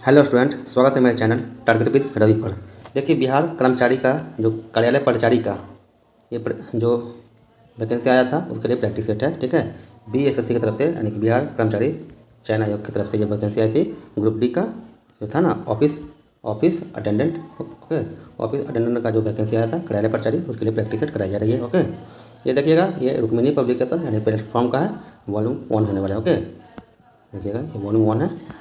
Hello student, स्वागत है मेरे चैनल टारगेट विद रवि पर। देखिए, बिहार कर्मचारी का जो कार्यालय परिचारी का जो वैकेंसी आया था उसके लिए प्रैक्टिस सेट है। ठीक है, BSSC की तरफ से यानी कि बिहार कर्मचारी चयन आयोग की तरफ से ये वैकेंसी आई थी। ग्रुप डी का जो था ना, office attendant. Okay, office attendant का जो वैकेंसी आया था कार्यालय परिचारी, उसके लिए प्रैक्टिस सेट कराई जा रही है। ओके, ये देखिएगा, ये रुक्मिणी पब्लिकेशन यानी प्लेटफॉर्म का है, वॉल्यूम 1 होने वाला है। ओके, देखिएगा ये वॉल्यूम 1 है।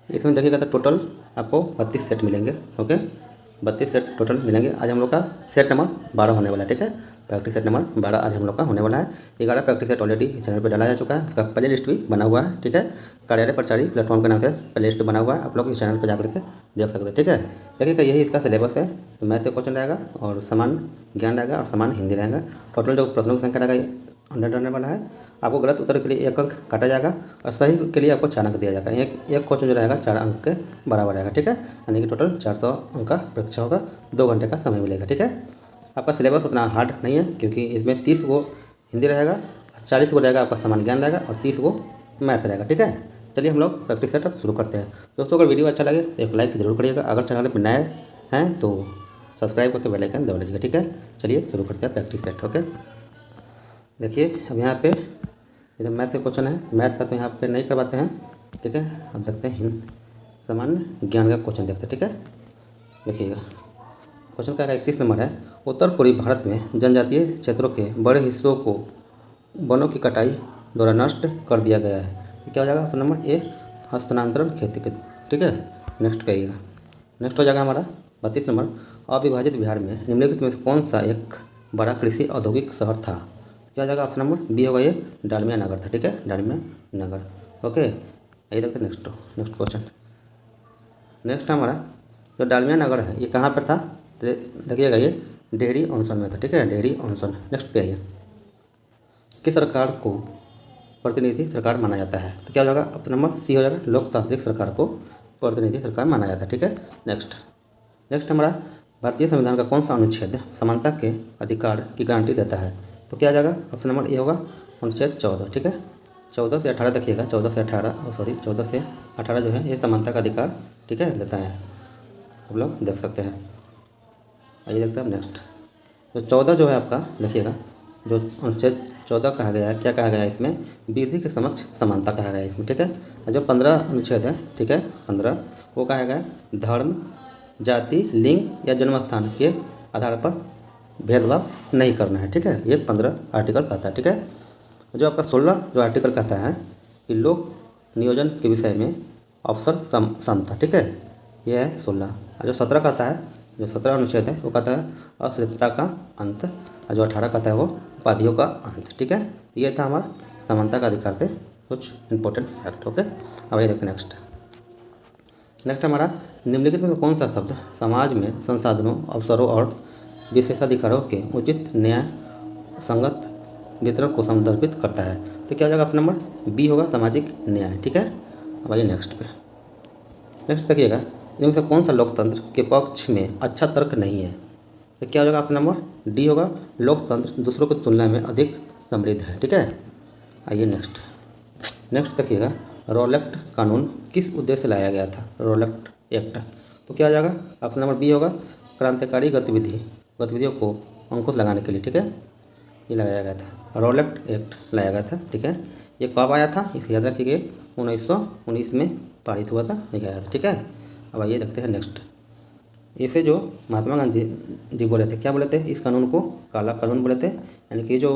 इसमें देखिएगा तो टोटल आपको 32 सेट मिलेंगे। ओके, 32 सेट टोटल मिलेंगे। आज हम लोग का सेट नंबर 12 होने वाला है। ठीक है, प्रैक्टिस सेट नंबर 12 आज हम लोग का होने वाला है। 11 प्रैक्टिस सेट ऑलरेडी इस चैनल पर डाला जा चुका है, उसका प्ले लिस्ट भी बना हुआ है। ठीक है, कार्यालय परिचारी प्लेटफॉर्म के नाम से प्ले लिस्ट बना हुआ है, आप लोग इस चैनल पर जाकर के देख सकते हैं। ठीक है, देखिएगा यही इसका सिलेबस है। मैथ का क्वेश्चन रहेगा और समान ज्ञान रहेगा और समान हिंदी रहेगा। टोटल जो प्रश्नों की संख्या रहेगा 100 रहने वाला है। आपको गलत उत्तर के लिए 1 अंक काटा जाएगा और सही के लिए आपको 4 अंक दिया जाएगा। एक क्वेश्चन जो रहेगा 4 अंक के बराबर रहेगा। ठीक है, यानी कि टोटल 400 अंक का परीक्षा होगा, 2 घंटे का समय मिलेगा। ठीक है, आपका सिलेबस उतना हार्ड नहीं है क्योंकि इसमें 30 गो हिंदी रहेगा, 40 गो रहेगा आपका सामान्य ज्ञान रहेगा और 30 गो मैथ रहेगा। ठीक है, चलिए हम लोग प्रैक्टिस सेट शुरू करते हैं। दोस्तों, अगर वीडियो अच्छा लगे तो एक लाइक जरूर करिएगा। अगर चैनल पर नए हैं तो सब्सक्राइब करके बेल आइकन दबा लीजिएगा। ठीक है, चलिए शुरू करते हैं प्रैक्टिस सेट। ओके, देखिए अब यहाँ पे इधर मैथ का क्वेश्चन है। मैथ का तो यहाँ पे नहीं करवाते हैं। ठीक है, अब देखते हैं सामान्य ज्ञान का क्वेश्चन देखते हैं। ठीक है, देखिएगा क्वेश्चन का 31 नंबर है। उत्तर पूर्वी भारत में जनजातीय क्षेत्रों के बड़े हिस्सों को वनों की कटाई द्वारा नष्ट कर दिया गया है। तो क्या हो जाएगा? ऑप्शन नंबर ए हस्तांतरण खेती के। ठीक है, नेक्स्ट करिएगा। नेक्स्ट हो जाएगा हमारा 32 नंबर। अविभाजित बिहार में निम्नलिखित में से कौन सा एक बड़ा कृषि औद्योगिक शहर था? क्या हो जाएगा? ऑप्शन नंबर बी होगा, ये डालमिया नगर था। ठीक है, डालमिया नगर। ओके, यही देखते नेक्स्ट क्वेश्चन। नेक्स्ट हमारा जो डालमिया नगर है ये कहाँ पर था? तो देखिएगा ये डेहरी ऑनसन में था। ठीक है, डेहरी ऑनसन। नेक्स्ट पे आइए, किस सरकार को प्रतिनिधि सरकार माना जाता है? तो क्या हो जाएगा? ऑप्शन नंबर सी हो जाएगा, लोकतांत्रिक सरकार को प्रतिनिधि सरकार माना जाता है। ठीक है, नेक्स्ट हमारा भारतीय संविधान का कौन सा अनुच्छेद समानता के अधिकार की गारंटी देता है? तो क्या आ जाएगा? ऑप्शन नंबर ए होगा अनुच्छेद 14। ठीक है, 14 से 18 देखिएगा, 14 से 18 जो है ये समानता का अधिकार, ठीक है, देता है। आप लोग देख सकते हैं। आइए देखते हैं नेक्स्ट। तो 14 जो है आपका देखिएगा, जो अनुच्छेद 14 कहा गया है, क्या कहा गया है इसमें? विधि के समक्ष समानता कहा गया है इसमें। ठीक है, और जो 15 अनुच्छेद है, ठीक है, 15 वो कहा गया है धर्म, जाति, लिंग या जन्म स्थान के आधार पर भेदभाव नहीं करना है। ठीक है, ये 15 आर्टिकल कहता है। ठीक है, जो आपका 16 जो आर्टिकल कहता है कि लोक नियोजन के विषय में अवसर समता। ठीक है, ये है 16। और जो 17 कहता है, जो 17 अनुच्छेद है वो कहता है अश्लीलता का अंत, और जो 18 कहता है वो उपाधियों का अंत। ठीक है, ये था हमारा समानता का अधिकार से कुछ इंपॉर्टेंट फैक्ट। ओके, अब ये देखते हैं नेक्स्ट हमारा निम्नलिखित में कौन सा शब्द समाज में संसाधनों, अवसरों और विशेषाधिकारों के उचित न्याय संगत वितरण को संदर्भित करता है? तो क्या हो जाएगा? ऑप्शन नंबर बी होगा, सामाजिक न्याय। ठीक है, अब आइए नेक्स्ट देखिएगा, इनमें से कौन सा लोकतंत्र के पक्ष में अच्छा तर्क नहीं है? तो क्या हो जाएगा? ऑप्शन नंबर डी होगा, लोकतंत्र दूसरों की तुलना में अधिक समृद्ध है। ठीक है, आइए नेक्स्ट देखिएगा, रॉलेक्ट कानून किस उद्देश्य से लाया गया था? रॉलेक्ट एक्ट। तो क्या हो जाएगा? ऑप्शन नंबर बी होगा, क्रांतिकारी गतिविधियों को अंकुश लगाने के लिए। ठीक है, ये लगाया गया था, रॉलेक्ट एक्ट लाया गया था। ठीक है, ये कब आया था इसे याद रखिए, 1919 में पारित हुआ था, लिखा गया था। ठीक है, अब आइए देखते हैं नेक्स्ट। इसे जो महात्मा गांधी जी बोले थे, क्या बोले थे? इस कानून को काला कानून बोले थे, यानी कि जो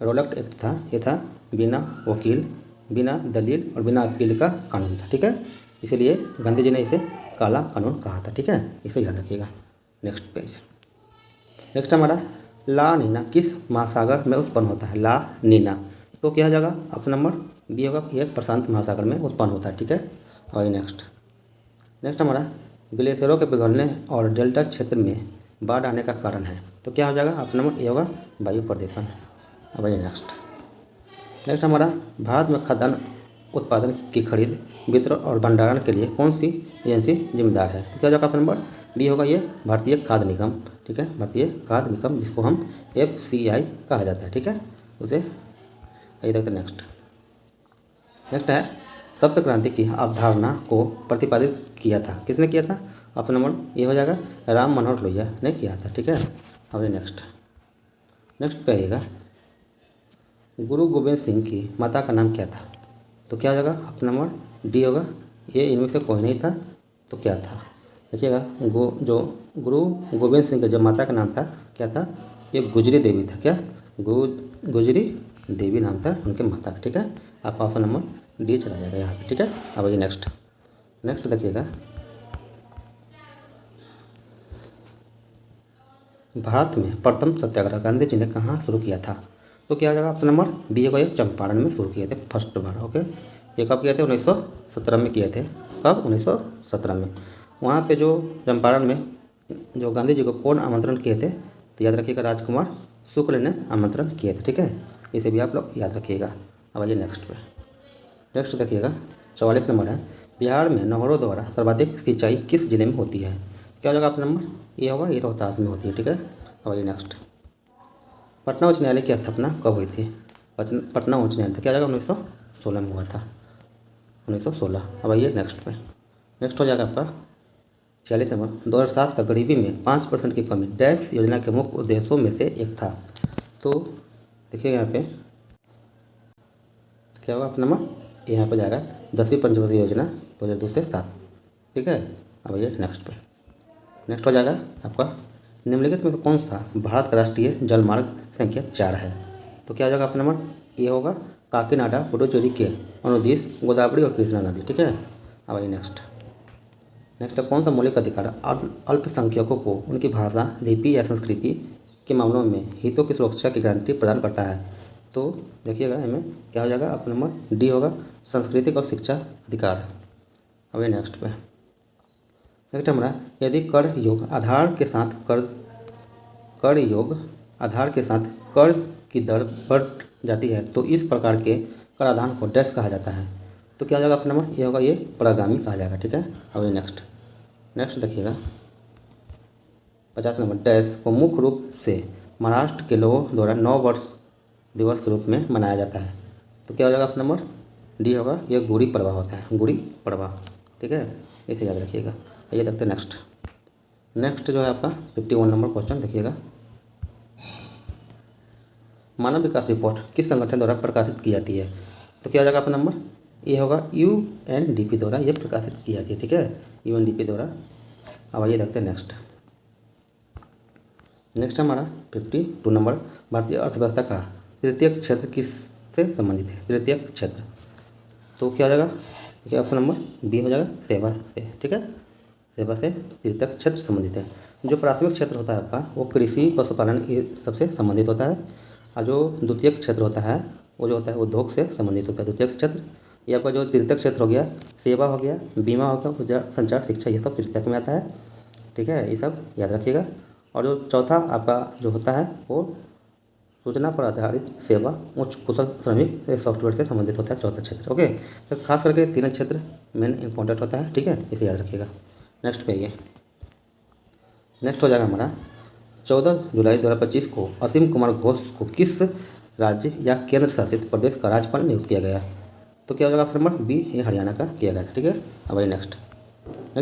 रॉलेक्ट एक्ट था ये था बिना वकील, बिना दलील और बिना अपील का कानून था। ठीक है, इसीलिए गांधी जी ने इसे काला कानून कहा था। ठीक है, इसे याद रखिएगा। नेक्स्ट हमारा ला नीना किस महासागर में उत्पन्न होता है? ला नीना। तो क्या हो जाएगा? ऑप्शन नंबर बी होगा, ये प्रशांत महासागर में उत्पन्न होता है। ठीक है, और नेक्स्ट हमारा ग्लेशियरों के पिघलने और डेल्टा क्षेत्र में बाढ़ आने का कारण है। तो क्या हो जाएगा? ऑप्शन नंबर ए होगा, वायु प्रदूषण। अब आइए नेक्स्ट हमारा भारत में खाद्यान्न उत्पादन की खरीद, वितरण और भंडारण के लिए कौन सी एजेंसी जिम्मेदार है? तो क्या हो जाएगा? ऑप्शन नंबर बी होगा, ये भारतीय खाद्य निगम। ठीक है, भारतीय खाद्य निगम, जिसको हम FCI कहा जाता है। ठीक है, उसे आइए देखते हैं नेक्स्ट है सप्त क्रांति की अवधारणा को प्रतिपादित किया था? किसने किया था? ऑप्शन नंबर ए हो जाएगा राम मनोहर लोहिया ने किया था। ठीक है, अब ये नेक्स्ट पे आइएगा, गुरु गोविंद सिंह की माता का नाम क्या था? तो क्या हो जाएगा? ऑप्शन नंबर डी होगा, ये इनमें से कोई नहीं था तो क्या था? देखिएगा, जो गुरु गोविंद सिंह का जो माता का नाम था क्या था? ये गुजरी देवी था। क्या? गुजरी देवी नाम था उनके माता का। ठीक है, आप ऑप्शन नंबर डी चला जाएगा यहाँ पे। ठीक है, अब ये नेक्स्ट देखिएगा, भारत में प्रथम सत्याग्रह गांधी जी ने कहाँ शुरू किया था? तो क्या हो जाएगा? ऑप्शन नंबर डी होगा, ये चंपारण में शुरू किए थे फर्स्ट बार। ओके, ये कब किए थे? 1917 में किए थे। कब? 1917 में। वहाँ पे जो चंपारण में जो गांधी जी को कौन आमंत्रण किए थे? तो याद रखिएगा, राजकुमार शुक्ल ने आमंत्रण किए थे। ठीक है, इसे भी आप लोग याद रखिएगा। अब आइए नेक्स्ट देखिएगा, 44 नंबर है, बिहार में नहरों द्वारा सर्वाधिक सिंचाई किस जिले में होती है? क्या हो जाएगा? ऑप्शन नंबर ये होगा, ये रोहतास में होती है। ठीक है, अब आइए नेक्स्ट, पटना उच्च न्यायालय की स्थापना कब हुई थी? पटना उच्च न्यायालय क्या जाएगा? 1916 में हुआ था, 1916। अब आइए नेक्स्ट हो जाएगा आपका 46 नंबर, 2007 का गरीबी में 5% की कमी डैश योजना के मुख्य उद्देश्यों में से एक था। तो देखिएगा यहाँ पे क्या होगा? ऑप्शन नंबर यहाँ पर जाएगा 10वीं पंचवर्षीय योजना 2002 से 7। ठीक है, अब आइए नेक्स्ट हो जाएगा आपका, निम्नलिखित में से कौन सा भारत का राष्ट्रीय जलमार्ग संख्या 4 है? तो क्या हो जाएगा? ऑप्शन नंबर ए होगा, काकीनाडा पुडुचेरी के अनुदेश गोदावरी और कृष्णा नदी। ठीक है, अब आइए नेक्स्ट कौन सा मौलिक अधिकार अल्पसंख्यकों को उनकी भाषा, लिपि या संस्कृति के मामलों में हितों की सुरक्षा की गारंटी प्रदान करता है? तो देखिएगा इनमें क्या हो जाएगा? ऑप्शन नंबर डी होगा, सांस्कृतिक और शिक्षा अधिकार। अब ये नेक्स्ट हमारा, यदि कर योग आधार के साथ कर की दर बढ़ जाती है तो इस प्रकार के कराधान को डैश कहा जाता है? तो क्या हो जाएगा? ऑप्शन नंबर ये होगा, ये परागामी कहा जाएगा। ठीक है, अब ये नेक्स्ट देखिएगा, 50 नंबर, डैश को मुख्य रूप से महाराष्ट्र के लोगों द्वारा 9 वर्ष दिवस के रूप में मनाया जाता है? तो क्या हो जाएगा? ऑप्शन नंबर डी होगा, ये गुड़ी पड़वा होता है, गुड़ी पड़वा। ठीक है, इसे याद रखिएगा। आइए देखते हैं नेक्स्ट जो है आपका 51 नंबर क्वेश्चन देखिएगा, मानव विकास रिपोर्ट किस संगठन द्वारा प्रकाशित की जाती है? तो क्या हो जाएगा? ऑप्शन नंबर ये होगा, UNDP द्वारा ये प्रकाशित की जाती है। ठीक है, UNDP द्वारा। अब आइए देखते हैं नेक्स्ट हमारा 52 नंबर, भारतीय अर्थव्यवस्था का तृतीयक क्षेत्र किससे संबंधित है? तृतीयक क्षेत्र, तो क्या हो जाएगा? देखिए ऑप्शन नंबर बी हो जाएगा, सेवा से। ठीक है, सेवा से तृतीयक क्षेत्र संबंधित है। जो प्राथमिक क्षेत्र होता है आपका वो कृषि पशुपालन ये सबसे संबंधित होता है, और जो द्वितीयक क्षेत्र होता है वो जो होता है उद्योग से संबंधित होता है। द्वितीयक क्षेत्र ये आपका जो तृतीयक क्षेत्र हो गया, सेवा हो गया, बीमा हो गया, संचार, शिक्षा, ये सब तृतीयक में आता है। ठीक है, ये सब याद रखिएगा। और जो चौथा आपका जो होता है वो सूचना पर आधारित सेवा, उच्च कुशल श्रमिक सॉफ्टवेयर से संबंधित होता है, चौथा क्षेत्र। ओके, तो खास करके तीन क्षेत्र मेन इंपॉर्टेंट होता है। ठीक है, इसे याद रखिएगा। नेक्स्ट पे आइए, नेक्स्ट हो जाएगा हमारा 14 जुलाई 2025 को असीम कुमार घोष को किस राज्य या केंद्र शासित प्रदेश का राज्यपाल नियुक्त किया गया? तो क्या हो जाएगा? ऑप्शन नंबर बी, ये हरियाणा का किया गया था। ठीक है, अब आइए नेक्स्ट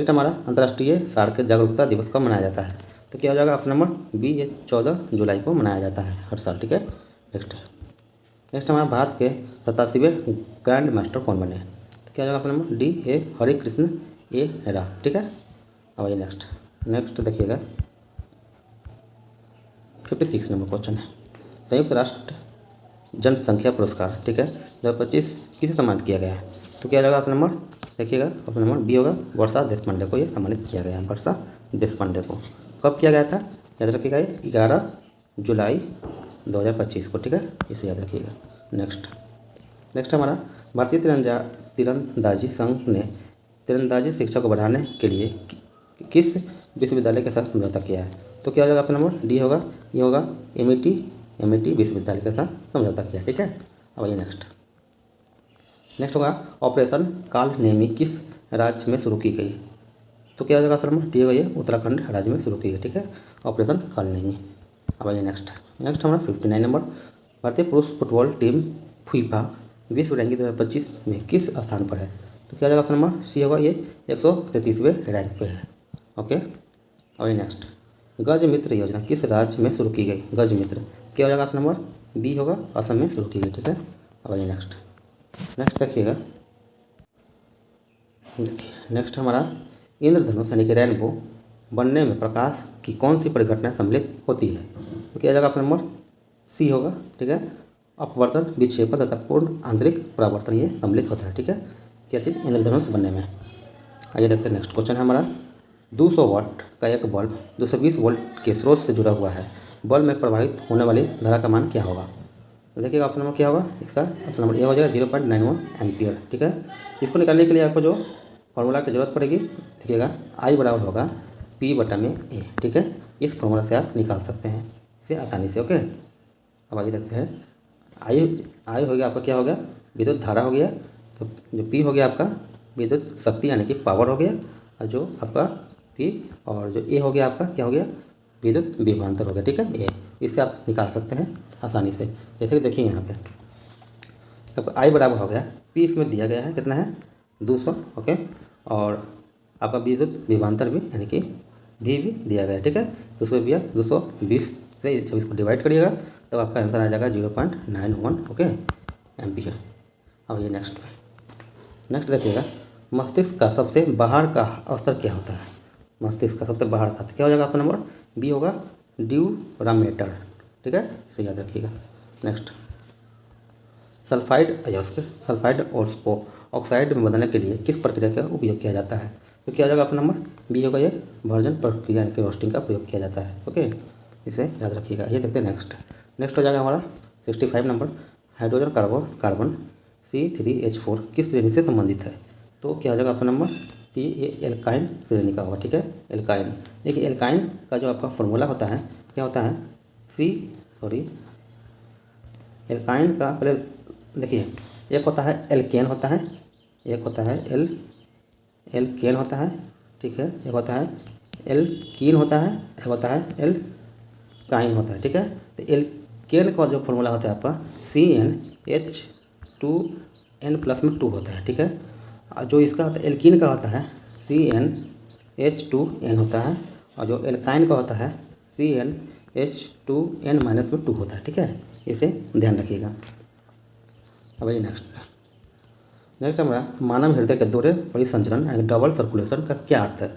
हमारा अंतर्राष्ट्रीय सड़क जागरूकता दिवस कब मनाया जाता है? तो क्या हो जाएगा? ऑप्शन नंबर बी, ये 14 जुलाई को मनाया जाता है हर साल। ठीक है, नेक्स्ट हमारा भारत के 87वें ग्रैंड मास्टर कौन बने? तो क्या हो जाएगा? ऑप्शन नंबर डी, ए हरे कृष्ण ए रा। ठीक है, अब आइए नेक्स्ट देखिएगा 56 नंबर क्वेश्चन है, संयुक्त राष्ट्र जनसंख्या पुरस्कार। ठीक है, 2025 किसे सम्मानित किया गया है? तो क्या हो जाएगा? ऑप्शन नंबर देखिएगा, ऑप्शन नंबर बी होगा, वर्षा देशपांडे को ये सम्मानित किया गया है, वर्षा देशपांडे को। कब किया गया था? याद रखिएगा, 11 जुलाई 2025 को। ठीक है, इसे याद रखिएगा। नेक्स्ट हमारा भारतीय तीरंदाजी संघ ने तीरंदाजी शिक्षा को बढ़ाने के लिए किस विश्वविद्यालय के साथ समझौता किया है? तो क्या हो जाएगा? ऑप्शन नंबर डी होगा, ये होगा एमईटी विश्वविद्यालय के साथ समझौता किया। ठीक है, अब आइए नेक्स्ट होगा ऑपरेशन काल नेमी किस राज्य में शुरू की गई? तो क्या हो जाएगा? ऑप्शन नंबर डी होगा, ये उत्तराखंड राज्य में शुरू की गई। ठीक है, ऑपरेशन काल नेमी। अब आइए नेक्स्ट हमारा 59 नंबर, भारतीय पुरुष फुटबॉल टीम फीफा विश्व रैंकिंग 2025 में किस स्थान पर है? तो क्या जाएगा ऑप्शन नंबर सी होगा, ये 133वें रैंक पे है। ओके, और नेक्स्ट, गज मित्र योजना किस राज्य में शुरू की गई? गज मित्र क्या हो जाएगा ऑप्शन नंबर बी होगा, असम में शुरू की गई। ठीक है, और नेक्स्ट देखिएगा, नेक्स्ट हमारा इंद्रधनुष यानी कि रेनबो बनने में प्रकाश की कौन सी परिघटना सम्मिलित होती है? तो क्या जाएगा ऑप्शन नंबर सी होगा। ठीक है, अपवर्तन, विक्षेपण तथा पूर्ण आंतरिक परावर्तन ये सम्मिलित होता है। ठीक है, क्या चीज़? इंद्रधनुष बनने में। आइए देखते हैं नेक्स्ट क्वेश्चन है हमारा, 200 वाट का एक बल्ब 220 वोल्ट के स्रोत से जुड़ा हुआ है, बल्ब में प्रवाहित होने वाली धारा का मान क्या होगा? तो देखिएगा ऑप्शन नंबर क्या होगा, इसका ऑप्शन नंबर ए हो जाएगा 0.91 एम्पियर। ठीक है, इसको निकालने के लिए आपको जो फॉर्मूला की जरूरत पड़ेगी, देखिएगा आई बराबर होगा पी बटा में ए। ठीक है, इस फॉर्मूला से आप निकाल सकते हैं इसे आसानी से। ओके, अब आइए देखते हैं, आई हो गया आपका, क्या हो गया? विद्युत धारा हो गया। तो जो पी हो गया आपका विद्युत शक्ति यानी कि पावर हो गया, और जो आपका पी और जो ए हो गया आपका क्या हो गया? विद्युत विभवांतर हो गया। ठीक है, ए, इससे आप निकाल सकते हैं आसानी से। जैसे कि देखिए यहाँ पे अब आई बराबर हो गया पी, इसमें दिया गया है कितना है 200। ओके, और आपका विद्युत विभवांतर भी यानी कि भी दिया गया है। ठीक है, तो उसमें भी 220 से जब इसको डिवाइड करिएगा तब आपका आंसर आ जाएगा 0.91 ओके एम्पियर। अब ये नेक्स्ट देखिएगा, मस्तिष्क का सबसे बाहर का स्तर क्या होता है? मस्तिष्क का सबसे बाहर का क्या हो जाएगा? आपका नंबर बी होगा ड्यूरामेटर। ठीक है, इसे याद रखिएगा। नेक्स्ट, सल्फाइड अयस्क सल्फाइड ऑक्साइड में बदलने के लिए किस प्रक्रिया का उपयोग किया जाता है? तो क्या हो जाएगा आपका नंबर बी होगा, ये वर्जन प्रक्रिया यानी कि रोस्टिंग का प्रयोग किया जाता है। ओके, इसे याद रखिएगा। ये देखते हैं नेक्स्ट हो जाएगा हमारा 65 नंबर, हाइड्रोजन कार्बन C3H4 किस श्रेणी से संबंधित है? तो क्या हो जाएगा आपका नंबर सी, ये एल्काइन श्रेणी का होगा। ठीक है, एल्काइन। देखिए एल्काइन का जो आपका फॉर्मूला होता है क्या होता है? एल्काइन का पहले देखिए, एक होता है एल्केन होता है, एक होता है एल्केन होता है। ठीक है, एक होता है एल्कीन होता है, एक होता है एल्काइन होता है। ठीक है, तो एल्केन का जो फॉर्मूला होता है आपका CnH2n+2 होता है। ठीक है, और जो इसका होता है एल्कीन का होता है CnH2n होता है, और जो एल्काइन का होता है CnH2n-2 होता है। ठीक है, इसे ध्यान रखिएगा। अब ये नेक्स्ट हमारा मानव हृदय के दौरे परिसंचरण यानी डबल सर्कुलेशन का क्या अर्थ है?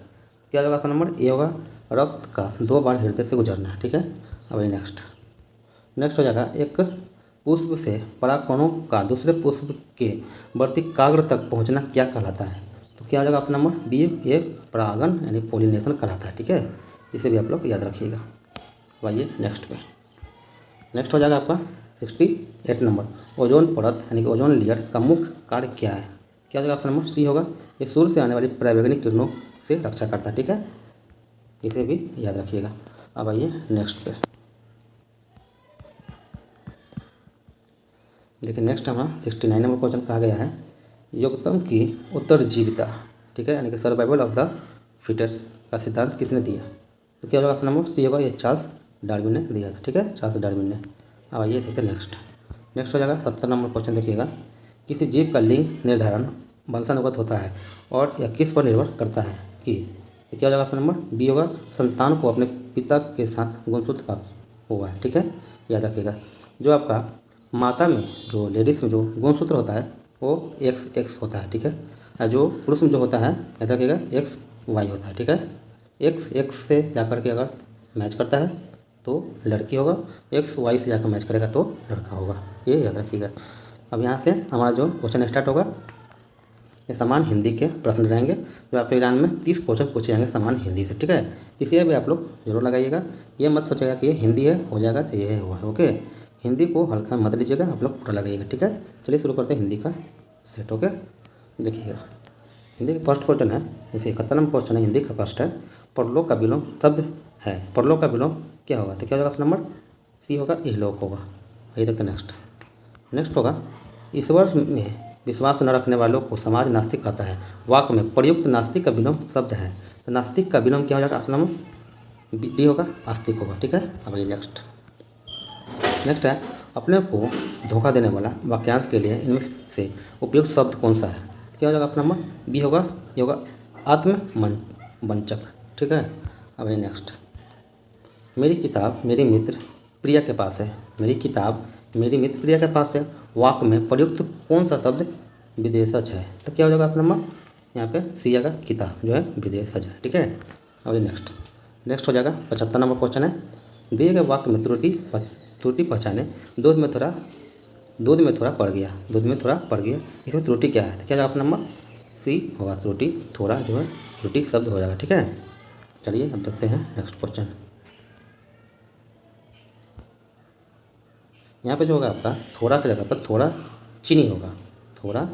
क्या होगा आपका नंबर ए होगा, रक्त का 2 बार हृदय से गुजरना है। ठीक है, अब ये नेक्स्ट हो जाएगा, एक पुष्प से परागकणों का दूसरे पुष्प के वर्तिकाग्र तक पहुंचना क्या कहलाता है? तो क्या हो जाएगा आपका नंबर बी, ये परागन यानी पोलिनेशन कहलाता है। ठीक है, इसे भी आप लोग याद रखिएगा। आइए नेक्स्ट हो जाएगा आपका 68 नंबर, ओजोन परत यानी कि ओजोन लेयर का मुख्य कार्य क्या है? क्या हो जाएगा आपका नंबर सी होगा, ये सूर्य से आने वाली पराबैंगनी किरणों से रक्षा करता है। ठीक है, इसे भी याद रखिएगा। अब आइए नेक्स्ट देखिए, नेक्स्ट हमारा 69 नंबर क्वेश्चन कहा गया है, योगतम की उत्तरजीविता। ठीक है, यानी कि सर्वाइवल ऑफ द फिटेस्ट का सिद्धांत किसने दिया? तो क्या होगा आपका नंबर सी होगा, ये चार्ल्स डार्विन ने दिया था। ठीक है, चार्ल्स डार्विन ने। अब आइए देखते हैं नेक्स्ट हो जाएगा 70 नंबर क्वेश्चन। देखिएगा, किसी जीव का लिंग निर्धारण वंशानुगत होता है और यह किस पर निर्भर करता है कि? तो क्या हो जाएगा आपका नंबर बी होगा, संतान को अपने पिता के साथ गुणसूत्र प्राप्त हुआ है। ठीक है, याद रखिएगा। जो आपका माता में जो लेडीज़ में जो गुणसूत्र होता है वो XX होता है। ठीक है, और जो पुरुष में जो होता है याद रखिएगा XY होता है। ठीक है, XX से जाकर के अगर मैच करता है तो लड़की होगा, XY से जाकर मैच करेगा तो लड़का होगा, ये याद रखिएगा। अब यहाँ से हमारा जो क्वेश्चन स्टार्ट होगा, ये समान हिंदी के प्रश्न रहेंगे, जो आपके एग्जाम में 30 क्वेश्चन पूछे जाएंगे समान हिंदी से। ठीक है, इसे भी आप लोग जरूर लगाइएगा, ये मत सोचेगा कि ये हिंदी है हो जाएगा तो ये हुआ है। ओके, हिंदी को हल्का मत लीजिएगा, आप लोग पूरा लगाइएगा। ठीक है, चलिए शुरू करते हैं हिंदी का सेट। ओके, देखिएगा हिंदी का फर्स्ट क्वेश्चन है, जैसे 71 नंबर क्वेश्चन है, हिंदी का फर्स्ट है, परलोक का विलोम शब्द है, परलोक का विलोम क्या होगा? तो क्या होगा नंबर सी होगा, इहलोक होगा। ये देखते हैं नेक्स्ट होगा, ईश्वर में विश्वास न रखने वालों को समाज नास्तिक कहता है, वाक्य में प्रयुक्त नास्तिक का विलोम शब्द है, तो नास्तिक का विलोम क्या हो जाएगा? आपका नंबर डी होगा, आस्तिक होगा। ठीक है, अब ये नेक्स्ट है, अपने को धोखा देने वाला वाक्यांश के लिए इनमें से उपयुक्त शब्द कौन सा है? क्या हो जाएगा आपका नंबर? बी होगा, ये होगा आत्मवंचक। ठीक है, अब ये नेक्स्ट, मेरी किताब मेरी मित्र प्रिया के पास है। मेरी किताब मेरी मित्र प्रिया के पास है, वाक्य में प्रयुक्त कौन सा शब्द विदेशज है? तो क्या हो जाएगा आपका नंबर? यहाँ पे सी आएगा, किताब जो है विदेशज है। ठीक है, अब ये नेक्स्ट हो जाएगा 75 नंबर क्वेश्चन है। दिए गए वाक्य में त्रुटि पहचाने। दूध में थोड़ा पड़ गया, इसमें त्रुटि क्या है? तो क्या जाएगा आपका नंबर? सी होगा, त्रुटि थोड़ा जो है त्रुटि शब्द हो जाएगा। ठीक है, चलिए अब देखते हैं नेक्स्ट क्वेश्चन। यहाँ पे जो होगा आपका थोड़ा की जगह पर थोड़ा चीनी होगा, थोड़ा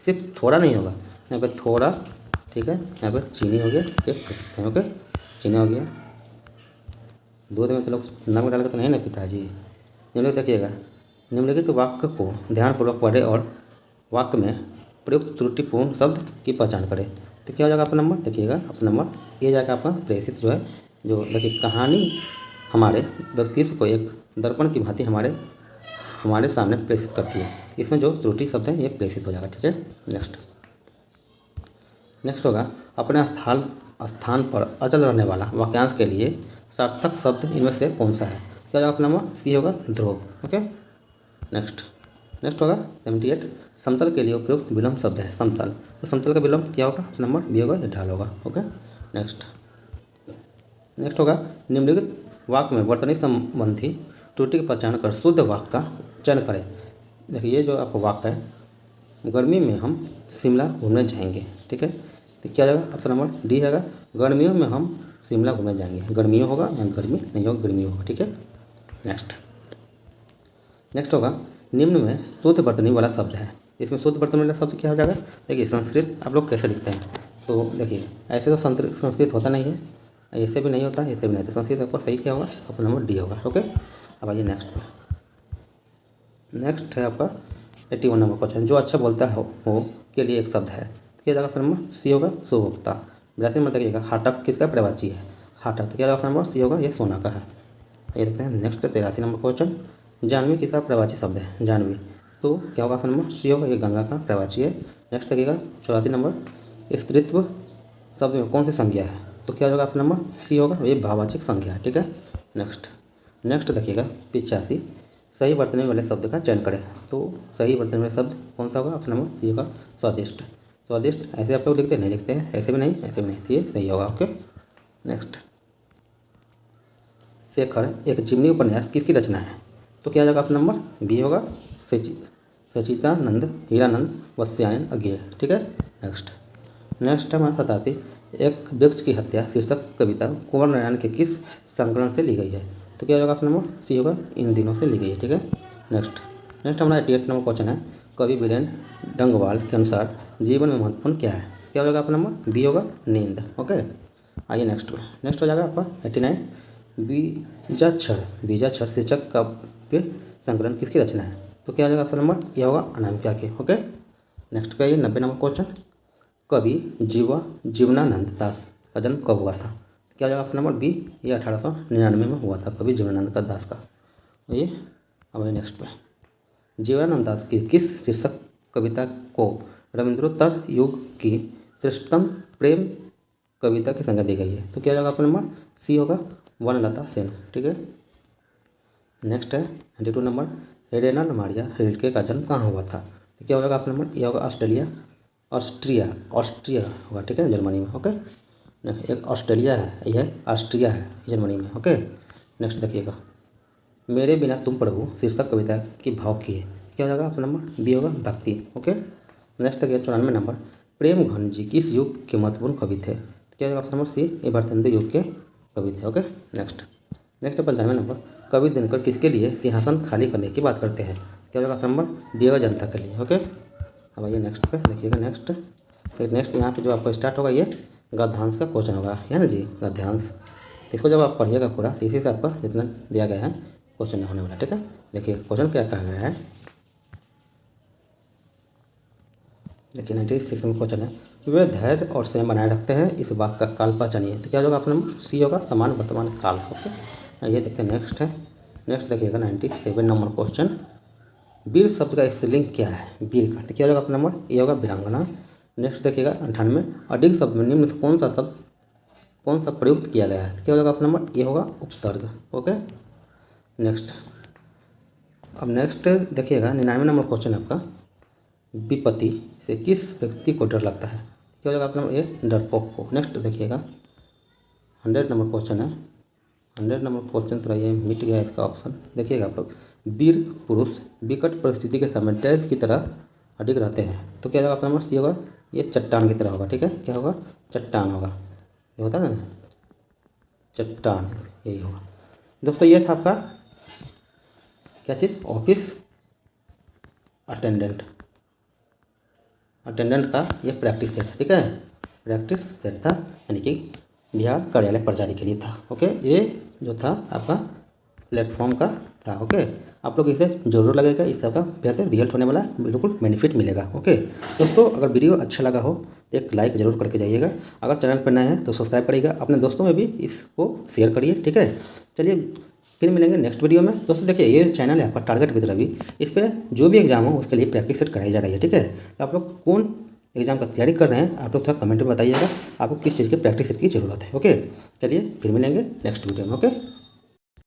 सिर्फ थोड़ा नहीं होगा, यहाँ पे थोड़ा, ठीक है, यहाँ पे चीनी हो गया, ठीक है, ओके, चीनी हो गया। दूध में तो लोग नमक डाल के तो नहीं ना पीता जी। निम्नलिखित देखिएगा, निम्नलिखित वाक्य को ध्यानपूर्वक पढ़े और वाक्य में प्रयुक्त त्रुटिपूर्ण शब्द की पहचान करें। तो क्या हो जाएगा आपका नंबर? देखिएगा अपना नंबर ये जाएगा आपका प्रेषित जो है, जो देखिए कहानी हमारे व्यक्तित्व को एक दर्पण की भांति हमारे सामने प्रेषित करती है। इसमें जो त्रुटि शब्द है ये प्रेषित हो जाएगा। ठीक है, नेक्स्ट होगा, अपने स्थान पर अचल रहने वाला वाक्यांश के लिए सार्थक शब्द इनमें से कौन सा है? क्या होगा अपना नंबर? सी होगा, ध्रुव। ओके, नेक्स्ट होगा 78, समतल के लिए उपयुक्त विलोम शब्द है समतल। तो समतल का विलोम क्या होगा? नंबर बी होगा, ये ढाल होगा। ओके, नेक्स्ट होगा, निम्नलिखित वाक्य में वर्तनी संबंधी त्रुटि की पहचान कर शुद्ध वाक्य का चयन करें। देखिए ये जो आपका वाक्य है, गर्मी में हम शिमला घूमने जाएंगे। ठीक है, तो क्या जाएगा आपका नंबर? डी है, गर्मियों में हम शिमला घूमने जाएंगे। गर्मियों होगा या गर्मी नहीं होगा, गर्मियों होगा। ठीक है, नेक्स्ट होगा, निम्न में शुद्ध वर्तनी वाला शब्द है। इसमें शुद्ध वर्तनी वाला शब्द क्या हो जाएगा? देखिए संस्कृत आप लोग कैसे लिखते हैं, तो देखिए ऐसे तो संस्कृत होता नहीं है, ऐसे भी नहीं होता, ऐसे भी नहीं होता। संस्कृत आपका सही क्या होगा? आपका नंबर डी होगा। ओके, अब आइए नेक्स्ट है आपका 81 नंबर क्वेश्चन, जो अच्छा बोलता हो के लिए एक शब्द है। तो क्या जाएगा नंबर? सी होगा, सुभोक्ता। 82 नंबर देखिएगा, हाटक किसका प्रवाची है? हाटक। तो क्या जाएगा नंबर? सी होगा, ये सोना का है। ये देखते हैं नेक्स्ट 83 नंबर क्वेश्चन, जानवी किसका प्रवाची शब्द है? जानवी। तो क्या होगा आपका नंबर? सी होगा, ये गंगा का प्रवाची है। नेक्स्ट देखिएगा 84 नंबर, स्त्रीत्व शब्द में कौन सी संज्ञा है? तो क्या होगा आपका नंबर? सी होगा, ये भाववाचक संज्ञा है। ठीक है, नेक्स्ट देखिएगा 85, सही वर्तनी वाले शब्द का चयन करें। तो सही वर्तनी वाले शब्द कौन सा होगा? आपका नंबर सी होगा, स्वादिष्ट। ऐसे आप लोग लिखते नहीं, लिखते हैं ऐसे भी नहीं, ऐसे भी नहीं, तो ये सही होगा। ओके, नेक्स्ट, शेखर एक जीवनी उपन्यास किसकी रचना है? तो क्या जाएगा आपका नंबर? बी होगा, सचितानंद हीरानंद वत्स्यायन अज्ञेय। ठीक है, नेक्स्ट हमारा 87, एक वृक्ष की हत्या शीर्षक कविता कुंवर नारायण के किस संकलन से ली गई है? तो क्या होगा आपका नंबर? सी होगा, इन दिनों से ली गई है। ठीक है, नेक्स्ट हमारा 88 नंबर क्वेश्चन है, कवि वीरेंद्र डंगवाल के अनुसार जीवन में महत्वपूर्ण क्या है? क्या होगा आपका नंबर? बी होगा, नींद। ओके, आइए नेक्स्ट हो जाएगा आपका 89, बीजाक्षर शीर्षक काव्य संकलन किसकी रचना है? तो क्या हो जाएगा आपका नंबर? यह होगा अनामिका के। ओके, नेक्स्ट पे आइए 90 नंबर क्वेश्चन, कवि जीवनानंद दास का जन्म कब हुआ था? क्या हो जाएगा आपका नंबर? बी, ये 1899 में हुआ था कवि जीवनानंद दास का। ये अब नेक्स्ट पे, जीवनानंद दास की किस शीर्षक कविता को रविंद्रोत्तर युग की श्रेष्ठतम प्रेम कविता की संज्ञा दी गई है? तो क्या हो जाएगा आपका नंबर? सी होगा, वनलता सेन। ठीक है, नेक्स्ट है 92 नंबर, हेलेना मारिया रिल्के का जन्म कहाँ हुआ था? तो क्या हो जाएगा आपका नंबर? यह होगा ऑस्ट्रिया होगा। ठीक है, जर्मनी में। ओके, एक ऑस्ट्रेलिया है, यह ऑस्ट्रिया है, जर्मनी में। ओके, नेक्स्ट देखिएगा, मेरे बिना तुम प्रभु शीर्षक कविता की भाव की है। क्या हो जाएगा आपका नंबर? बी होगा, भक्ति। ओके, नेक्स्ट देखिए 94 नंबर, प्रेम घन जी किस युग के महत्वपूर्ण कवि थे? तो क्या हो जाएगा आपका नंबर? सी, ये भारतेंदु युग के कवि थे। ओके, नेक्स्ट 95 नंबर, कवि दिनकर किसके लिए सिंहासन खाली करने की बात करते हैं? क्या होगा आपका नंबर? बी होगा, जनता के लिए। ओके, अब आइए नेक्स्ट पे देखिएगा, नेक्स्ट यहाँ पे जो आपका स्टार्ट होगा ये गद्यांश का क्वेश्चन होगा, है ना जी, गद्यांश। इसको जब आप पढ़िएगा पूरा, तो इसी से आपका जितना दिया गया है क्वेश्चन होने वाला। ठीक है, देखिए क्वेश्चन क्या कहा गया है, देखिए 96 में क्वेश्चन है, वे धैर्य और संयम बनाए रखते हैं, इस वाक्य का काल पहचानिए। तो क्या होगा आपका नंबर? सी होगा, समान वर्तमान काल। ओके, ये देखते हैं नेक्स्ट देखिएगा 97 नंबर क्वेश्चन, वीर शब्द का स्पेलिंग क्या है, वीर का, तो क्या होगा ऑप्शन नंबर ए होगा वीरांगना। नेक्स्ट देखिएगा 98, अडिग शब्द में निम्न से कौन सा प्रयुक्त किया गया है, तो क्या होगा ऑप्शन नंबर ए होगा उपसर्ग। ओके नेक्स्ट, अब नेक्स्ट देखिएगा 99 नंबर क्वेश्चन है आपका, विपत्ति से किस व्यक्ति को डर लगता है, क्या होगा ऑप्शन नंबर ए डरपोक को। नेक्स्ट देखिएगा 100 नंबर क्वेश्चन है, 100 नंबर क्वेश्चन थोड़ा ये मिट गया इसका ऑप्शन, देखिएगा आप लोग, वीर पुरुष विकट परिस्थिति के समय डैश की तरह अडिग रहते हैं, तो क्या होगा ऑप्शन नंबर सी होगा, ये चट्टान की तरह होगा। ठीक है, क्या होगा, चट्टान होगा, ये होता है ना चट्टान, यही होगा। दोस्तों ये था आपका क्या चीज़, ऑफिस अटेंडेंट का ये प्रैक्टिस सेट, ठीक है, प्रैक्टिस सेट था, यानी कि बिहार कार्यालय प्रचारी के लिए था। ओके, ये जो था आपका प्लेटफॉर्म का था। ओके, आप लोग इसे जरूर लगेगा, इससे आपका बेहतर रिजल्ट होने वाला है, बिल्कुल बेनिफिट मिलेगा। ओके दोस्तों, अगर वीडियो अच्छा लगा हो तो एक लाइक ज़रूर करके जाइएगा, अगर चैनल पर नए हैं तो सब्सक्राइब करिएगा, अपने दोस्तों में भी इसको शेयर करिए। ठीक है, चलिए फिर मिलेंगे नेक्स्ट वीडियो में। दोस्तों देखिए, ये चैनल है आपका टारगेट विद रवि, इस पर जो भी एग्जाम हो उसके लिए प्रैक्टिस सेट कराई जा रही है। ठीक है, तो आप लोग कौन एग्जाम का तैयारी कर रहे हैं, आप लोग थोड़ा कमेंट में बताइएगा आपको किस चीज़ की प्रैक्टिस सेट की ज़रूरत है। ओके, चलिए फिर मिलेंगे नेक्स्ट वीडियो में। ओके।